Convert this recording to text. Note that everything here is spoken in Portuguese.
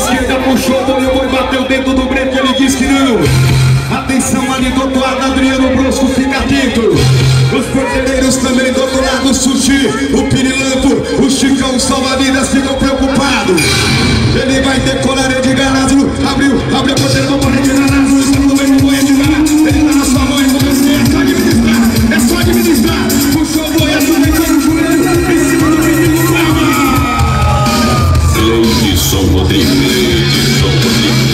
esquerda puxou o boi bateu dentro do break, ele diz que não. Atenção ali do outro lado, Adriano Brosco, fica atento. Os porteleiros também do outro lado, o Sushi, o Pirilampo, o Chicão, o Salva-Vidas ficam preocupados. Ele vai decolar, Edgar Lázaro, abriu a porteira do boi, Edgar Lázaro, está no meio do boi, Edgar. Ele tá na sua mão, é só administrar, puxou o boi, assumiu o joelho, em cima do menino, Edson Rodrigues.